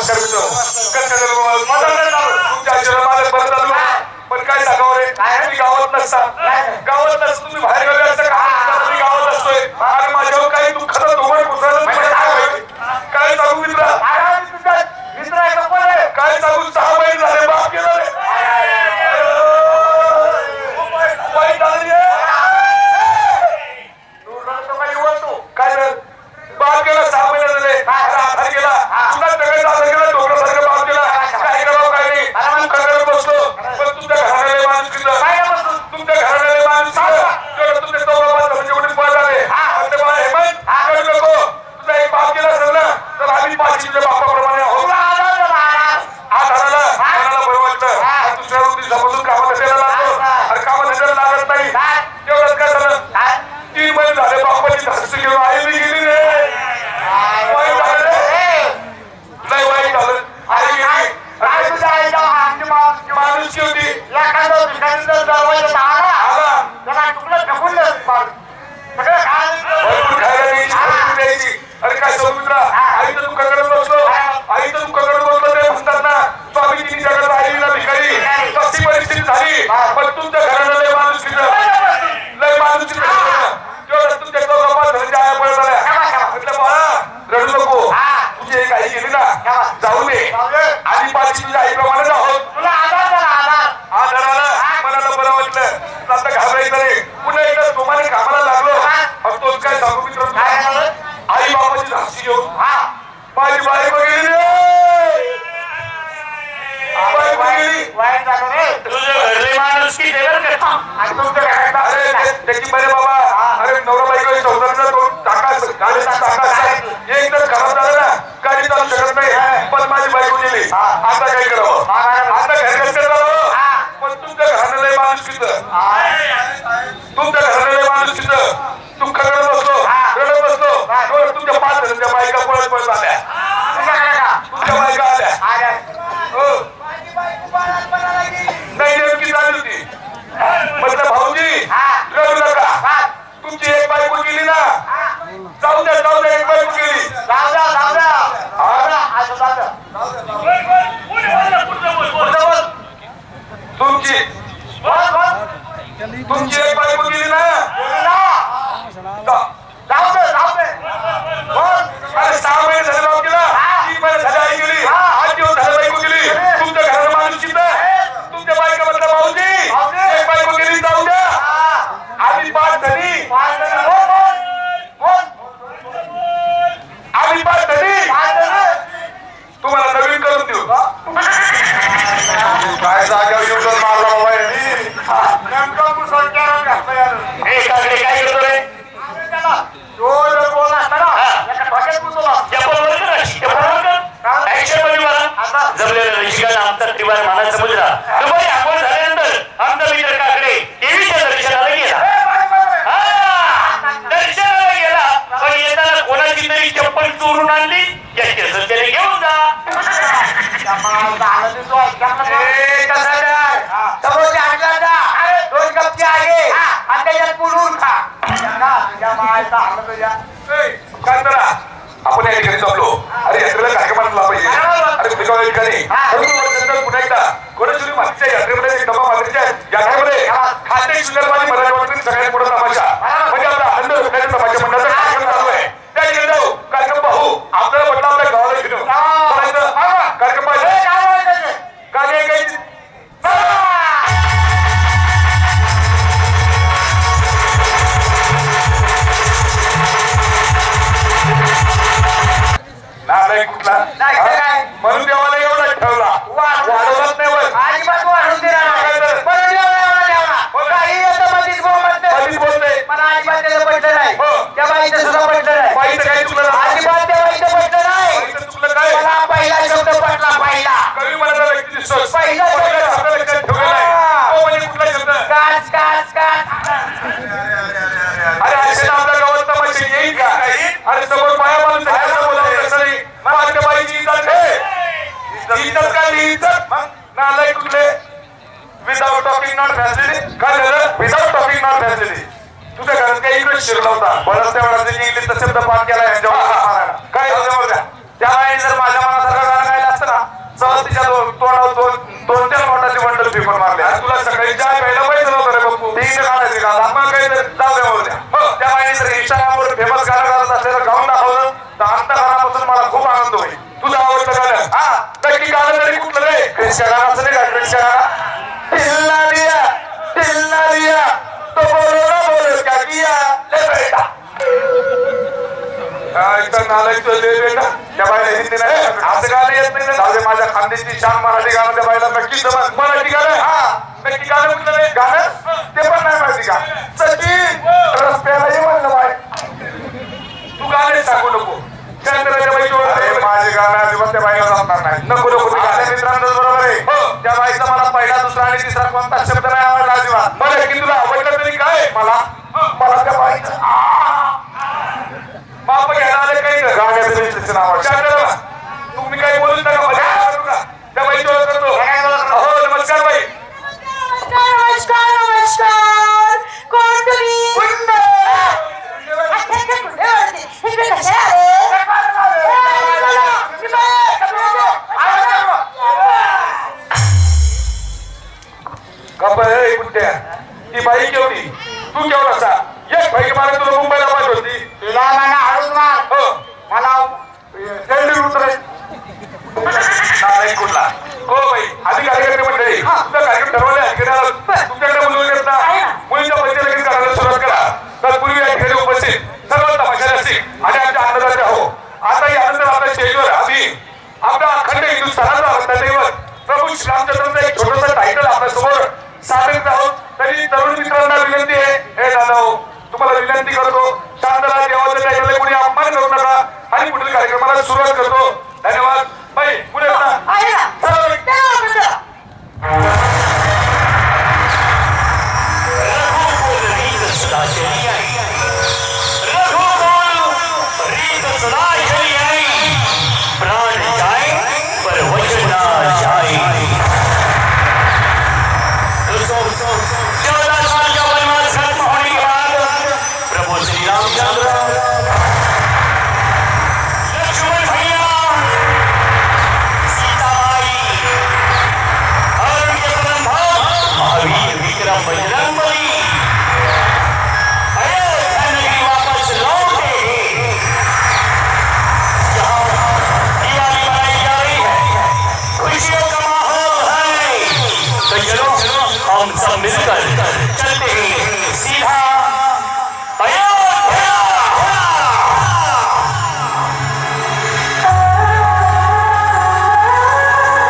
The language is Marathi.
नमस्कार मित्र. कसं झालं तुमच्या आशीर्वाद मला बरं झालं. पण काय सांगावं रे, तुम्ही गावात नसता. गावात नसता तुम्ही बाहेर गावी असता का? मी गावात असतोय आणि माझ्यावर काही दुःखाचा धुमाळ कोसळलं काय सांगू मित्र. काय सांगू 6 महिने झाले बाप गेला रे. वाईट झालं रे. काय बाप गेला 6 महिने झाले. आधार गेला तुला सगळं झालं गेला डोकरासारखं बाप गेला. काय करावं काय नाही तू खरं बसलो. पण तुमच्या घराण्याला माणूस तुमच्या घराण्याला माणूस तुमच्या चौकात जेवढे पद आले हेमंत करू नको. तुझा एक बाप गेला असेल ना तर आम्ही 5 तुझ्या बापाप्रमाणे आहोत. आधाराला मनाला बरं वाटलं. दुसऱ्या दिवसापासून कामात द्यायला लागलो आणि कामात द्यायला लागत नाही. तेवढंच काय झालं 3 महिने झाले बापाची धाडसी घेऊन आई मी गेली रे. वाईट झालं रे. नाही वाईट झालं. आई गेली माणूस होती अरे काय सौमित्रा आईचं दुःख करत बसलो. आईचं दुःख करत बसलो ते म्हणतात ना स्वामी तिने जगात आईला भिकारी तशी परिस्थिती झाली. पण तुमच्या घराला लय माणूस लय माणूस तेवढं तुमच्या चौकात घराच्या आया पडत आल्या. म्हटलं बाळा रडू नको. तुझी एक आई गेली ना जाऊ दे. आधी 5 तुझ्या आईप्रमाणे आहोत. आधाराला मनाला बरं वाटलं. आता घाबरायचं नाही. पुन्हा एकदा तुम्हाला कामाला लागलो. आणि तोच काय सांगू मित्र आई बाबाची धाडसी घेऊन माझी बायको गेली रे. बायको गेली. अरे त्याची बरे बाबा. अरे नवरा बायको संसाराचा दोन टाका गाडीचा टाका एकदम खराब झालं ना गाडी चालू शकत नाही. पण माझी बायको गेली. आता काय करावं. आता घर कसं करावं. पण तुमच्या घराण्याला माणूस तिथं तुमच्या घराण्याला माणूस तिथं दुःख करत बसलो रडत बसलो. तुमच्या 5 जणांच्या बायका पळत पळत आल्या. तुमच्या बायका आल्या. हो नाही नेमकी झाली होती. म्हटलं भाऊजी रडू नका. तुमची एक बायको गेली ना जाऊ द्या जाऊ द्या. एक बायको गेली तुमची एक बायको गेली ना. अरे 6 महिने झाले बाप गेला. 3 महिने झाले आई गेली. 8 दिवस झाले बायको गेली. तुमच्या घराला माणूस तुमच्या बायका म्हटलं भाऊजी एक बायको गेली जाऊ द्या. आम्ही 5 जणी आम्ही 5 जणी तुम्हाला नवीन करून देऊ. काय जागा येऊन मारला बाबा काय करतो रे. जमलेला ऋषिकाला आमचा त्रिवार मानाचा मुजरा दुपारी आंघोळ झाल्यानंतर आमचा मित्र काकडे देवीच्या दर्शनाला गेला. दर्शनाला गेला पण येताना कोणाची तरी चप्पल चोरून आणली. याची असेल त्याने घेऊन जा. आपण या ठिकाणी जमलो. अरे यात्रेला कार्यक्रमाला पाहिजे. अरे ठिकाणी पुन्हा एकदा कोणाची मागच्या यात्रेमध्ये डबा मागच्या यात्रेमध्ये खाते सुंदरबाजी मराठवाड्यातील सगळ्यात मोठा तमाशा म्हणजे आपला आनंद लुटण्याचा तमाशा मंडळाचा कार्यक्रम चालू आहे. त्या ठिकाणी जाऊ कार्यक्रम पाहू. आपल्याला म्हटलं आपल्या गावाला घेऊन कार्यक्रम पाहिजे. कुठला म्हणून देवाला एवढा ठेवला वाढवलाच नाही. बोलते पण अजिबात त्याला पटलं नाही. त्या बाईचं सुद्धा पटलं नाही. बाईचं काही चुकलं अजिबात त्या बाईचं पटलं नाही. चुकलं काय मला पहिला शब्द पटला. पहिला कवी मनाला व्यक्ती दिसतो. पहिला शब्द लक्षात ठेवलेला आहे. म्हणजे कुठला शब्द काच काच काच. अरे असे आपल्या गावात तमाशे येईल का. अरे समोर पाया माणूस कसं नाही. माझ्या बाईची इज्जत आहे. इज्जत काय इज्जत मग नालाय कुठले. Without talking not facility. काय झालं विदाउट टॉकिंग नॉट फॅसिलिटी. तुझ्या घरात काही इंग्लिश शिरला होता. बरंच त्या वेळा इंग्लिशचा शब्द पाठ केला. काय त्या जर माझ्या मनासारखं गाणं गायला असतं इंस्टाग्रामवर फेमस गाणं गात असलेलं गाऊन दाखवलं तर अंतःकरणापासून मला खूप आनंद होईल. तुझं आवडतं गाणं हा नक्की गाणं तरी कुठलं रे? क्रिशा गाणं असं नाही का? क्रिशा गाणं हिलना दिया तो बोलो ना बोलो क्या किया ले बेटा इथं नालायक ले बेटा त्या बाईला हिंदी नाही असं गाणं येत नाही ना. जाऊ माझ्या खानदेशची शान मराठी गाणं त्या बाईला नक्की जमत. मराठी गाणं हा नक्की गाणं कुठलं रे? गाणं ते पण नाही माहिती का? सचिन रस्त्याला ये म्हणलं बाय तू गाणे सांगू नको. चंद्राच्या बाईची माझे गाणं अजिबात त्या बाईला जमणार नाही. नको आपल्या मित्रांचं बरोबर आहे. त्या बाईचा मला पहिला दुसरा आणि तिसरा कोणता शब्द नाही आवडला अजिबात. मला की तुला आवडलं तरी काय मला त्या बाईचं बाप घ्यायला आले काही गाण्याचं रिलेशन आवडतं. तुम्ही काही बोलू नका मजा त्या बाईची ओळख करतो. हो नमस्कार बाई. नमस्कार कोण तुम्ही? ती बाई केवढी तू केवढा एक बाई मारे तुला मुंबईला पाहिजे होती. तुला मला हळूच मार. हो मला थंडी उतराय नाही कुठला. हो बाई आधी कार्यक्रम मंडळी तुमचा कार्यक्रम ठरवले अधिकाऱ्याला तुमच्याकडे बोलवून घेत ना मुलीच्या पैसे लगेच करायला सुरुवात करा. तर पूर्वी या ठिकाणी उपस्थित सर्व तमाशा रसिक आणि आमच्या आनंदाचे हो आता यानंतर आपल्या स्टेजवर आधी आपल्या अखंड हिंदुस्थानाचा आवडता दैवत प्रभू श्रीरामचंद्रांचं एक छोटंसं टायटल आपल्या समोर सादर आहोत. तरी तरुण मित्रांना विनंती आहे हे दादा तुम्हाला विनंती करतो शांतरा देवाचं टायटल कोणी अपमान करू नका आणि पुढील कार्यक्रमाला सुरुवात करतो. धन्यवाद. बाई पुढे हम सब मिलकर